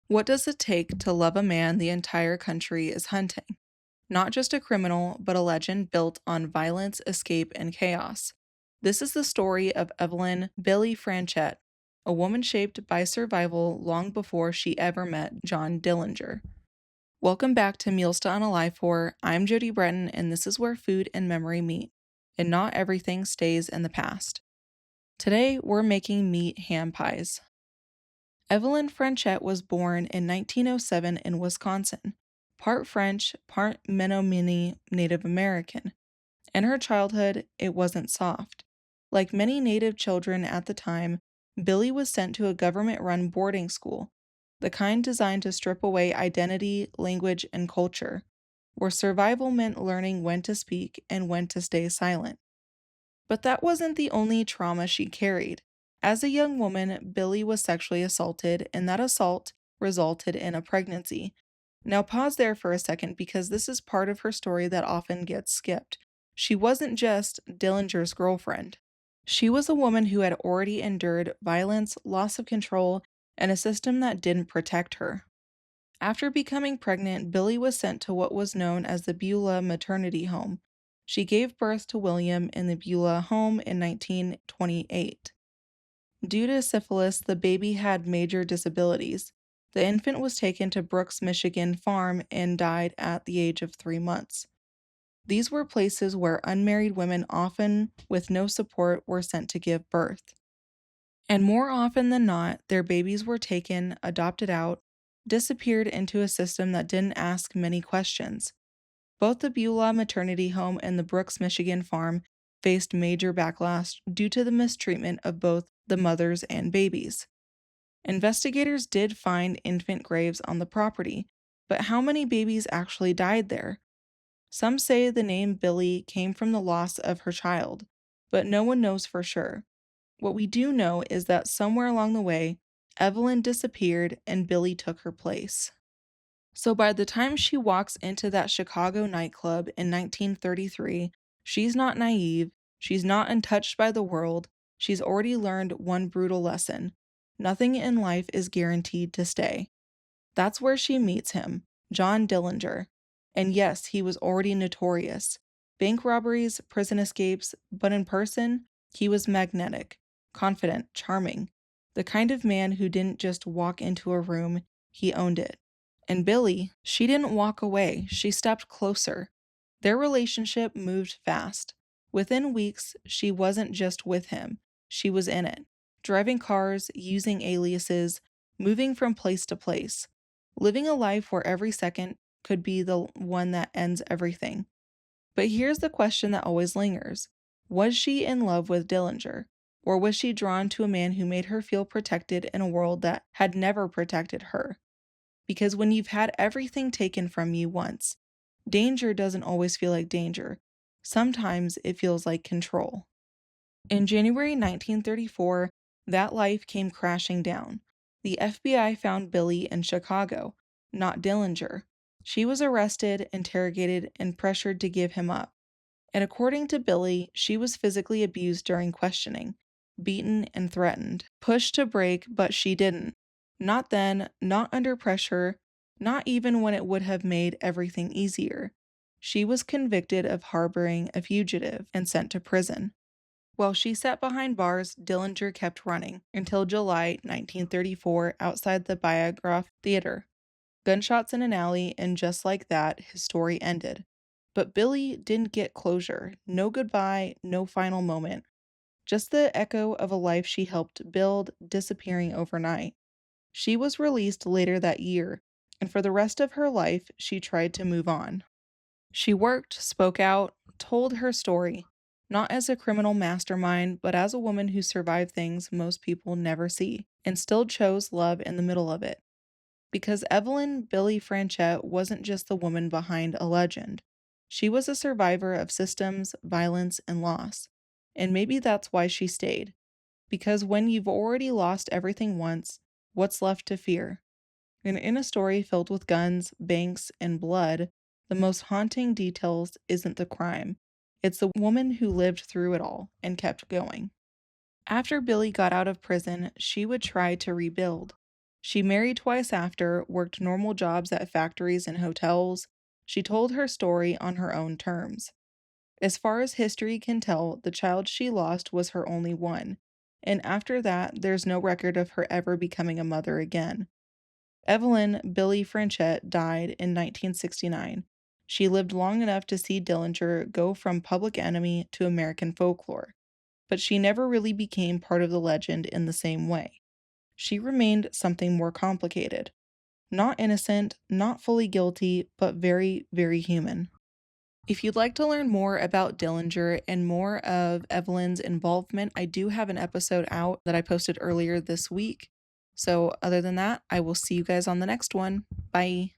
What does it take to love a man the entire country is hunting? Not just a criminal, but a legend built on violence, escape, and chaos. This is the story of Evelyn Billie Frechette, a woman shaped by survival long before she ever met John Dillinger. Welcome back to Meals to Unalive For. I'm Jody Breton, and this is where food and memory meet, and not everything stays in the past. Today, we're making meat ham pies. Evelyn Frechette was born in 1907 in Wisconsin, part French, part Menominee Native American. In her childhood, it wasn't soft. Like many Native children at the time, Billy was sent to a government-run boarding school, the kind designed to strip away identity, language, and culture, where survival meant learning when to speak and when to stay silent. But that wasn't the only trauma she carried. As a young woman, Billy was sexually assaulted, and that assault resulted in a pregnancy. Now, pause there for a second because this is part of her story that often gets skipped. She wasn't just Dillinger's girlfriend. She was a woman who had already endured violence, loss of control, and a system that didn't protect her. After becoming pregnant, Billy was sent to what was known as the Beulah maternity home. She gave birth to William in the Beulah home in 1928. Due to syphilis, the baby had major disabilities. The infant was taken to Brooks, Michigan farm and died at the age of 3 months. These were places where unmarried women, often with no support, were sent to give birth. And more often than not, their babies were taken, adopted out, disappeared into a system that didn't ask many questions. Both the Beulah maternity home and the Brooks, Michigan farm faced major backlash due to the mistreatment of both the mothers and babies. Investigators did find infant graves on the property, but how many babies actually died there? Some say the name Billy came from the loss of her child, but no one knows for sure. What we do know is that somewhere along the way, Evelyn disappeared and Billy took her place. So by the time she walks into that Chicago nightclub in 1933, she's not naive, she's not untouched by the world, she's already learned one brutal lesson. Nothing in life is guaranteed to stay. That's where she meets him, John Dillinger. And yes, he was already notorious. Bank robberies, prison escapes, but in person, he was magnetic, confident, charming. The kind of man who didn't just walk into a room, he owned it. And Billy, she didn't walk away, she stepped closer. Their relationship moved fast. Within weeks, she wasn't just with him, she was in it. Driving cars, using aliases, moving from place to place. Living a life where every second could be the one that ends everything. But here's the question that always lingers. Was she in love with Dillinger? Or was she drawn to a man who made her feel protected in a world that had never protected her? Because when you've had everything taken from you once, danger doesn't always feel like danger. Sometimes it feels like control. In January 1934, that life came crashing down. The FBI found Billy in Chicago, not Dillinger. She was arrested, interrogated, and pressured to give him up. And according to Billy, she was physically abused during questioning, beaten and threatened, pushed to break, but she didn't. Not then, not under pressure, not even when it would have made everything easier. She was convicted of harboring a fugitive and sent to prison. While she sat behind bars, Dillinger kept running until July 1934 outside the Biograph Theater. Gunshots in an alley, and just like that, his story ended. But Billy didn't get closure. No goodbye, no final moment. Just the echo of a life she helped build, disappearing overnight. She was released later that year, and for the rest of her life, she tried to move on. She worked, spoke out, told her story, not as a criminal mastermind, but as a woman who survived things most people never see, and still chose love in the middle of it. Because Evelyn Billie Frechette wasn't just the woman behind a legend. She was a survivor of systems, violence, and loss. And maybe that's why she stayed. Because when you've already lost everything once, what's left to fear? And in a story filled with guns, banks, and blood, the most haunting details isn't the crime. It's the woman who lived through it all and kept going. After Billy got out of prison, she would try to rebuild. She married twice after, worked normal jobs at factories and hotels. She told her story on her own terms. As far as history can tell, the child she lost was her only one, and after that, there's no record of her ever becoming a mother again. Evelyn Billie Frechette died in 1969. She lived long enough to see Dillinger go from public enemy to American folklore, but she never really became part of the legend in the same way. She remained something more complicated. Not innocent, not fully guilty, but very, very human. If you'd like to learn more about Dillinger and more of Evelyn's involvement, I do have an episode out that I posted earlier this week. So, other than that, I will see you guys on the next one. Bye.